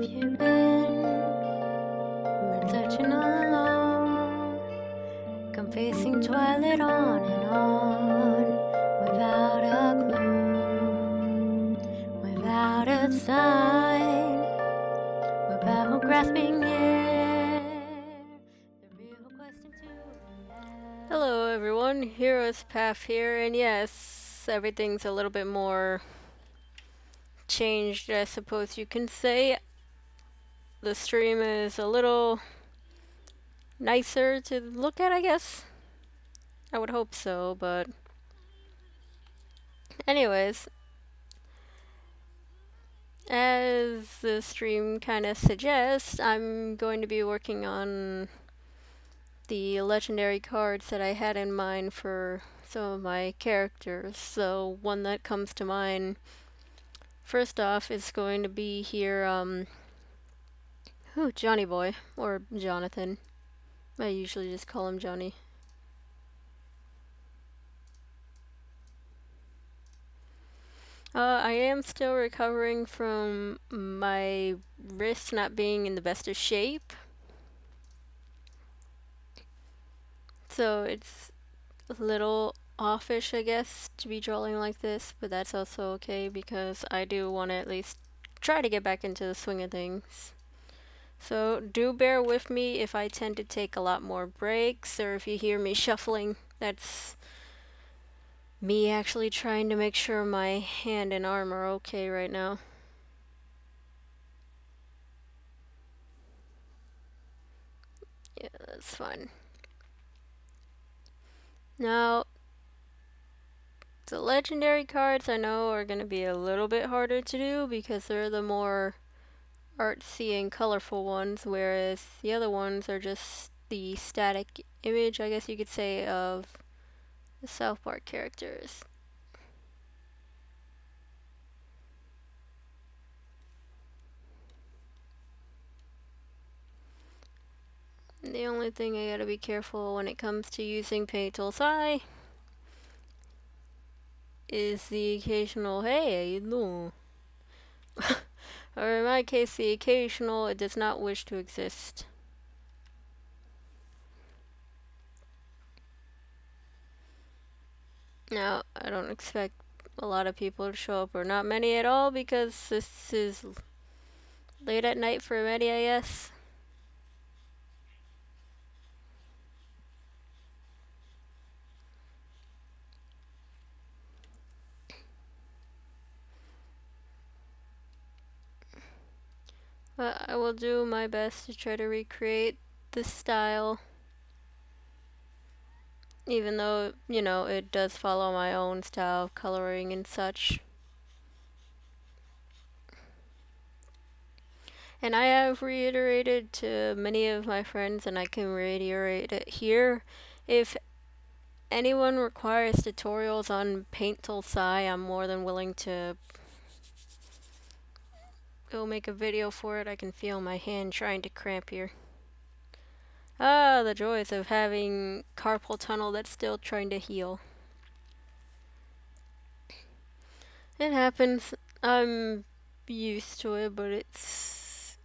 you been? We're searching all alone, confessing twilight on and on, without a clue, without a sign, without grasping yet. The real question to be asked. Hello everyone, Hero's Path here, and yes, everything's a little bit more changed, I suppose you can say. The stream is a little nicer to look at, I guess. I would hope so, but anyways, as the stream kind of suggests, I'm going to be working on the legendary cards that I had in mind for some of my characters. So one that comes to mind first off is going to be here, Johnny Boy, or Jonathan. I usually just call him Johnny. I am still recovering from my wrist not being in the best of shape. So it's a little offish, I guess, to be drawing like this, but that's also okay because I do want to at least try to get back into the swing of things. So do bear with me if I tend to take a lot more breaks, or if you hear me shuffling, that's me actually trying to make sure my hand and arm are okay right now. Yeah, that's fine. Now, the legendary cards I know are going to be a little bit harder to do because they're the more artsy and colorful ones, whereas the other ones are just the static image, I guess you could say, of the South Park characters. The only thing I gotta be careful when it comes to using paint tool eye is the occasional, hey, no. Or in my case, the occasional, it does not wish to exist. Now, I don't expect a lot of people to show up, or not many at all, because this is late at night for many, I guess. But I will do my best to try to recreate this style, even though, you know, it does follow my own style of coloring and such. And I have reiterated to many of my friends, and I can reiterate it here, if anyone requires tutorials on paint tool I'm more than willing to go make a video for it. I can feel my hand trying to cramp here. Ah, the joys of having carpal tunnel that's still trying to heal. It happens. I'm used to it, but it's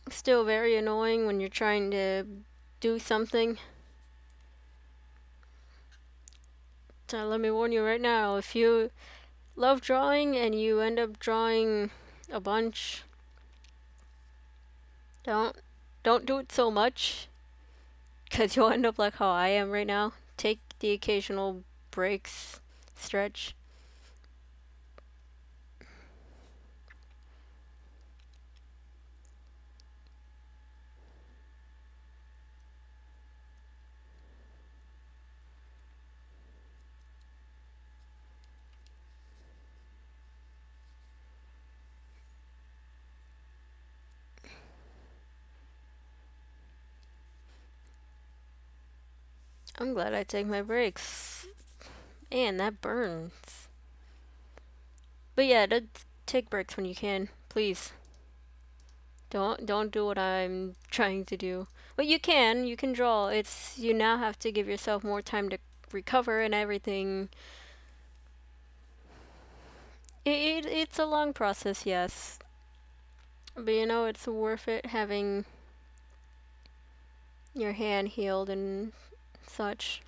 still very annoying when you're trying to do something. So let me warn you right now, if you love drawing and you end up drawing a bunch, don't do it so much, because you'll end up like how I am right now. Take the occasional breaks, stretch. I'm glad I take my breaks. Man, that burns. But yeah, take breaks when you can, please. Don't do what I'm trying to do. But you can draw. It's, you now have to give yourself more time to recover and everything. It's a long process, yes. But you know, it's worth it having your hand healed and such.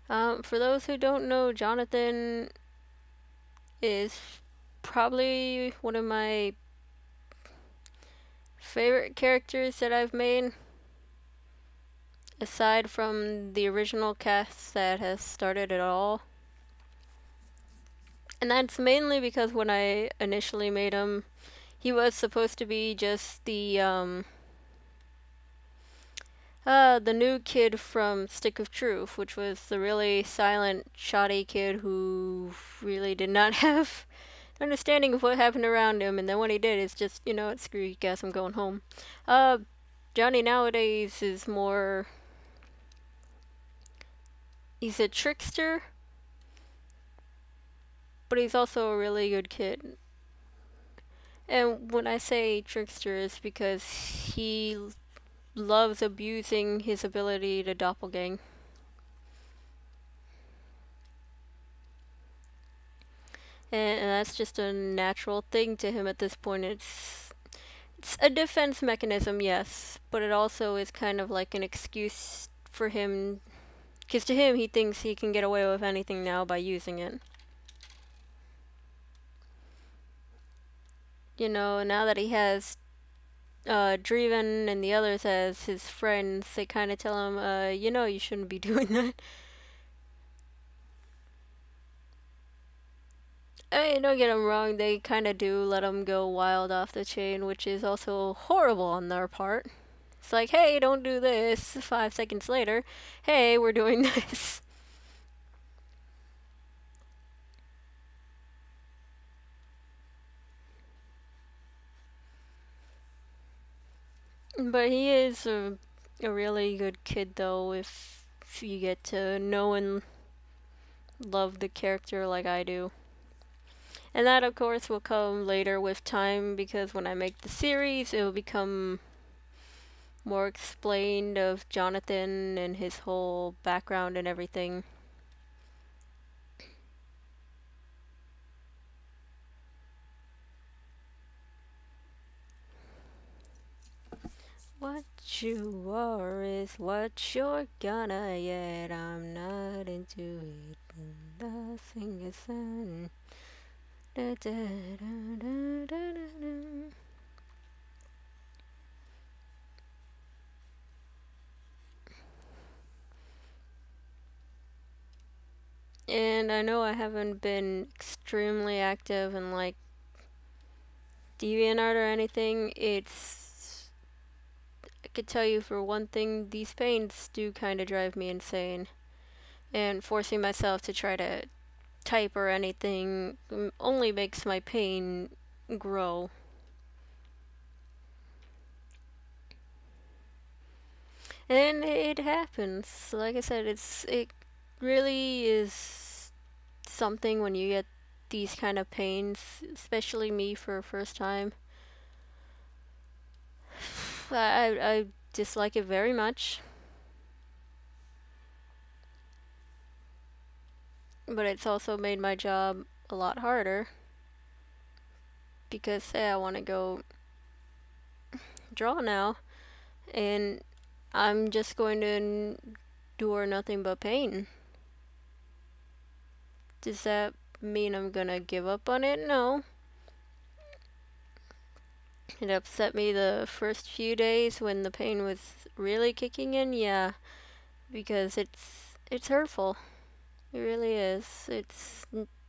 For those who don't know, Jonathan is probably one of my favorite characters that I've made, aside from the original cast that has started it all. And that's mainly because when I initially made him, he was supposed to be just the new kid from Stick of Truth, which was the really silent, shoddy kid who really did not have understanding of what happened around him, and then when he did, it's just, you know what, screw you guys, I'm going home. Uh, Johnny nowadays is more. He's a trickster, but he's also a really good kid. And when I say trickster, it's because he loves abusing his ability to doppelgang. And that's just a natural thing to him at this point. It's a defense mechanism, yes, but it also is kind of like an excuse for him, because to him, he thinks he can get away with anything now by using it. You know, now that he has Driven and the others as his friends, they kind of tell him, you know, you shouldn't be doing that. I mean, don't get him wrong, they kind of do let him go wild off the chain, which is also horrible on their part. It's like, hey, don't do this. 5 seconds later, hey, we're doing this. But he is a really good kid, though, if you get to know and love the character like I do. And that, of course, will come later with time, because when I make the series, it will become more explained of Jonathan and his whole background and everything. What you are is what you're gonna get. I'm not into it. Nothing is done. Da, da, da, da, da, da. And I know I haven't been extremely active in like DeviantArt or anything. I could tell you for one thing, these pains do kind of drive me insane. And forcing myself to try to type or anything only makes my pain grow. And it happens. Like I said, it really is something when you get these kind of pains, especially me for a first time. I dislike it very much. But it's also made my job a lot harder. Because, say, I want to go draw now, and I'm just going to endure nothing but pain. Does that mean I'm gonna give up on it? No. It upset me the first few days when the pain was really kicking in, yeah, because it's hurtful. It really is. It's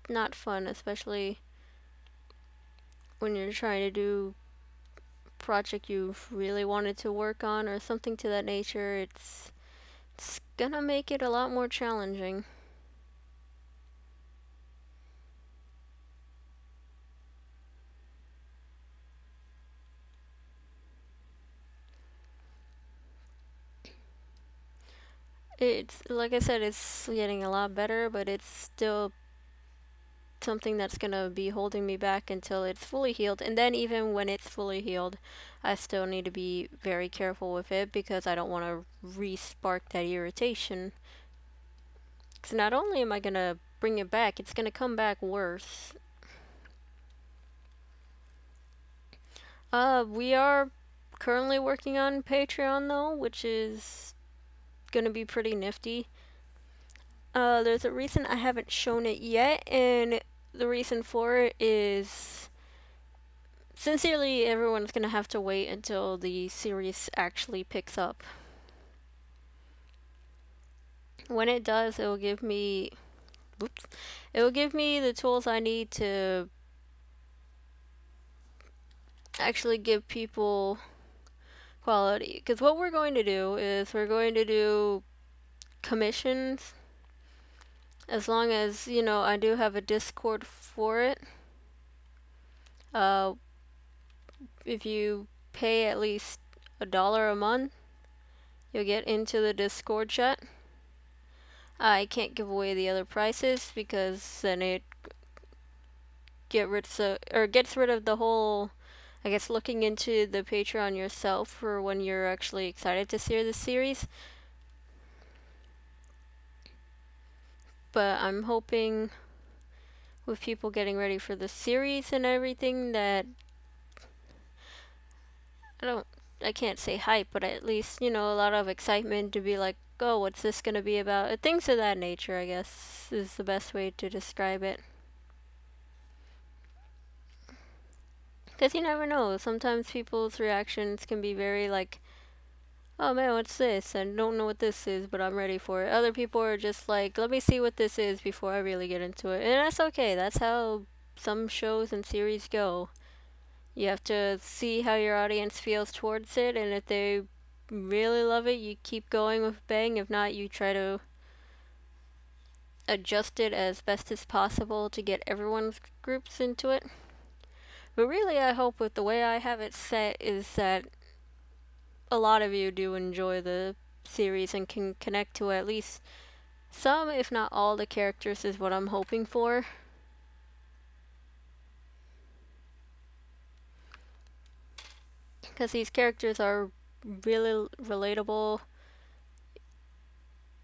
not fun, especially when you're trying to do a project you've really wanted to work on or something to that nature. It's gonna make it a lot more challenging. It's, like I said, it's getting a lot better, but it's still something that's gonna be holding me back until it's fully healed. And then even when it's fully healed, I still need to be very careful with it, because I don't want to re-spark that irritation. Because not only am I gonna bring it back, it's gonna come back worse. We are currently working on Patreon though, which is gonna be pretty nifty. There's a reason I haven't shown it yet, and the reason for it is sincerely everyone's gonna have to wait until the series actually picks up. When it does, it will give me the tools I need to actually give people quality. Because what we're going to do is we're going to do commissions. As long as, you know, I do have a Discord for it. Uh, if you pay at least $1 a month, you'll get into the Discord chat. I can't give away the other prices because then it gets rid of the whole, I guess, looking into the Patreon yourself for when you're actually excited to see the series. But I'm hoping with people getting ready for the series and everything that I can't say hype, but at least, you know, a lot of excitement to be like, oh, what's this gonna be about? Things of that nature, I guess, is the best way to describe it. Because you never know. Sometimes people's reactions can be very like, oh man, what's this? I don't know what this is, but I'm ready for it. Other people are just like, let me see what this is before I really get into it. And that's okay. That's how some shows and series go. You have to see how your audience feels towards it, and if they really love it, you keep going with bang. If not, you try to adjust it as best as possible to get everyone's groups into it. But really, I hope with the way I have it set is that a lot of you do enjoy the series and can connect to at least some, if not all, the characters is what I'm hoping for. Because these characters are really relatable.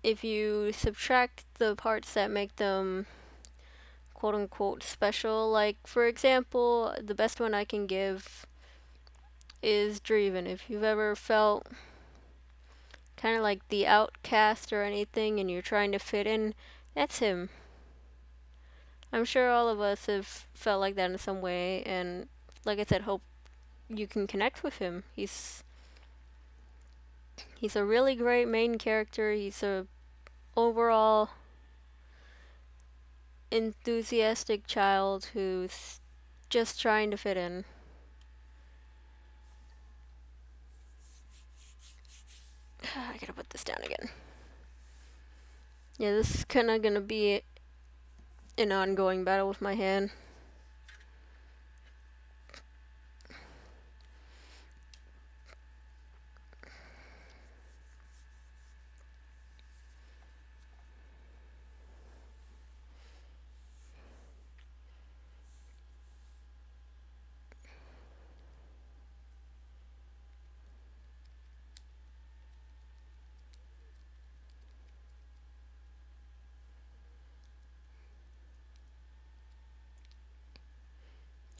If you subtract the parts that make them quote unquote special, like for example, the best one I can give is Dreven. If you've ever felt kind of like the outcast or anything and you're trying to fit in, that's him. I'm sure all of us have felt like that in some way, and like I said, hope you can connect with him. He's a really great main character. He's a overall enthusiastic child who's just trying to fit in. I gotta put this down again. Yeah, this is kind of gonna be an ongoing battle with my hand.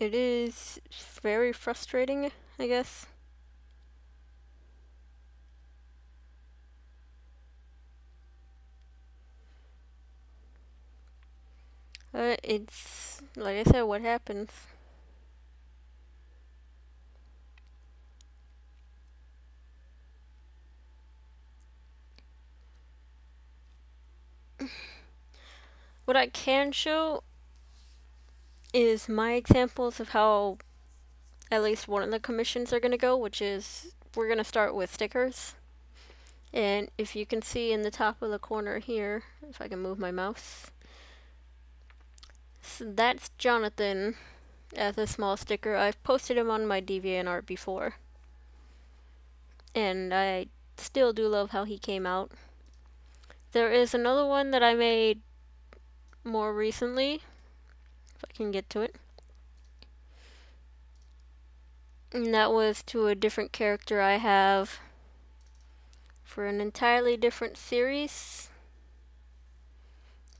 It is very frustrating, I guess. It's, like I said, what happens. What I can show is my examples of how at least one of the commissions are going to go, which is we're going to start with stickers. And if you can see in the top of the corner here, if I can move my mouse, so that's Jonathan as a small sticker. I've posted him on my DeviantArt before, and I still do love how he came out. There is another one that I made more recently, if I can get to it. And that was to a different character I have for an entirely different series.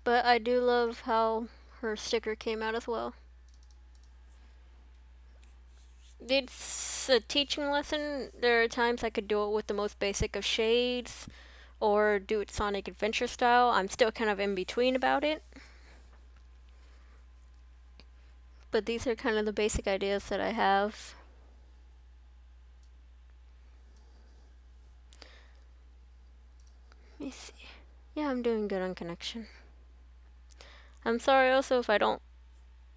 But I do love how her sticker came out as well. It's a teaching lesson. There are times I could do it with the most basic of shades, or do it Sonic Adventure style. I'm still kind of in between about it. But these are kind of the basic ideas that I have. Let me see. Yeah, I'm doing good on connection. I'm sorry also if I don't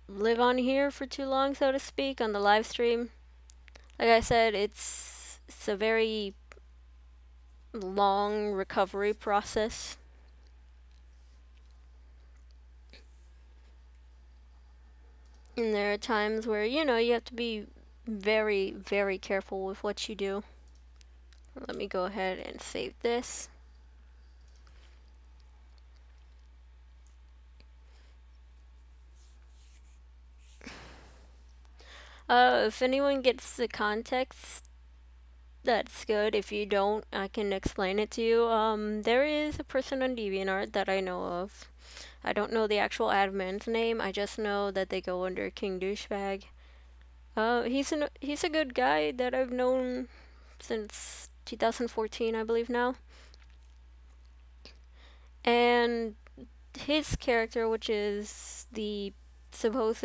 live on here for too long, so to speak, on the live stream. Like I said, it's a very long recovery process. And there are times where, you know, you have to be very, very careful with what you do. Let me go ahead and save this. If anyone gets the context, that's good. If you don't, I can explain it to you. There is a person on DeviantArt that I know of. I don't know the actual admin's name. I just know that they go under King Douchebag. He's a good guy that I've known since 2014, I believe now. And his character, which is the supposed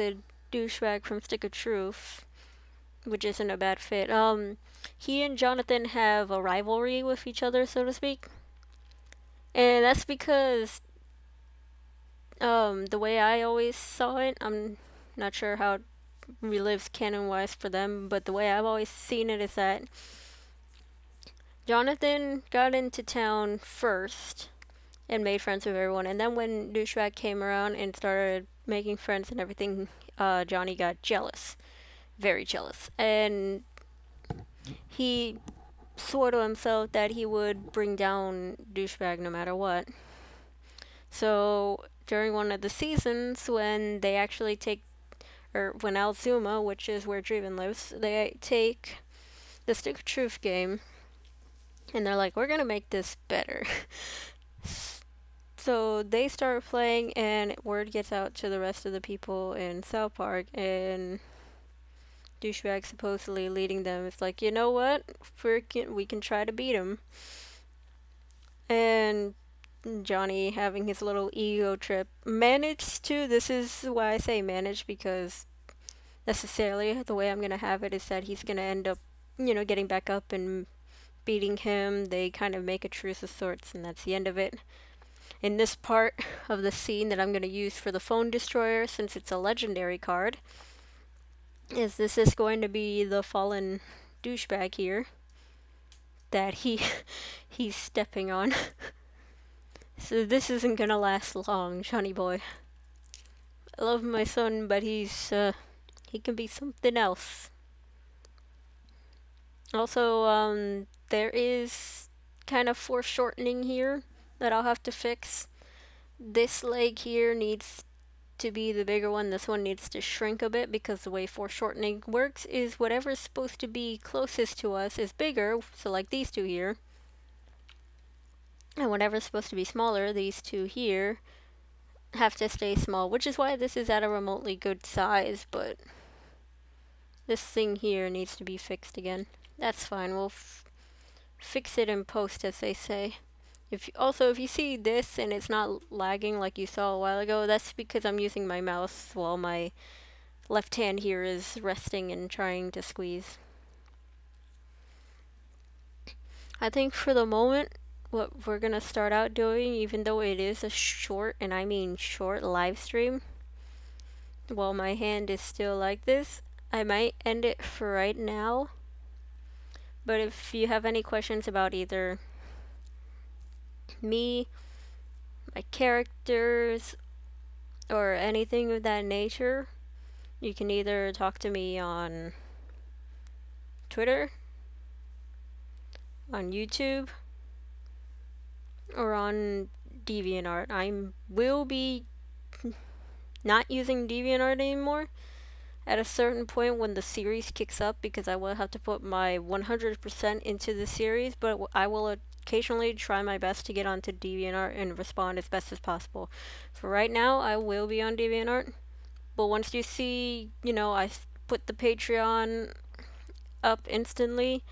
douchebag from Stick of Truth, which isn't a bad fit. He and Jonathan have a rivalry with each other, so to speak. And that's because the way I always saw it, I'm not sure how it relives canon-wise for them, but the way I've always seen it is that Jonathan got into town first and made friends with everyone, and then when Douchebag came around and started making friends and everything, Johnny got jealous. Very jealous. And he swore to himself that he would bring down Douchebag no matter what. So during one of the seasons, when they actually take, or when Alzuma, which is where Draven lives, they take the Stick of Truth game, and they're like, we're gonna make this better. So they start playing, and word gets out to the rest of the people in South Park, and Douchebag supposedly leading them. It's like, you know what? We can try to beat him. And Johnny, having his little ego trip, managed to. This is why I say managed, because necessarily the way I'm gonna have it is that he's gonna end up, you know, getting back up and beating him. They kind of make a truce of sorts, and that's the end of it. In this part of the scene that I'm gonna use for the Phone Destroyer, since it's a legendary card, is this is going to be the fallen douchebag here that he's stepping on. So this isn't gonna last long, Johnny boy. I love my son, but he can be something else. Also, there is kind of foreshortening here that I'll have to fix. This leg here needs to be the bigger one. This one needs to shrink a bit, because the way foreshortening works is whatever's supposed to be closest to us is bigger, so like these two here. And whatever's supposed to be smaller, these two here, have to stay small, which is why this is at a remotely good size, but this thing here needs to be fixed again. That's fine, we'll fix it in post, as they say. If you see this and it's not lagging like you saw a while ago, that's because I'm using my mouse while my left hand here is resting and trying to squeeze. I think for the moment, what we're gonna start out doing, even though it is a short, and I mean short, live stream, while my hand is still like this, I might end it for right now. But if you have any questions about either me, my characters, or anything of that nature, you can either talk to me on Twitter, on YouTube, or on DeviantArt. I will be not using DeviantArt anymore at a certain point when the series kicks up, because I will have to put my 100% into the series, but I will occasionally try my best to get onto DeviantArt and respond as best as possible. For right now, I will be on DeviantArt, but once you see, you know, I put the Patreon up instantly,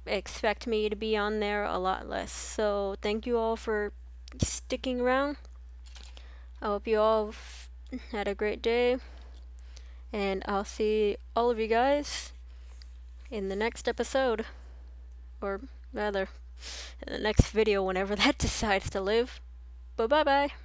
expect me to be on there a lot less. So thank you all for sticking around. I hope you all had a great day, and I'll see all of you guys in the next episode, or rather, in the next video whenever that decides to live. But bye bye.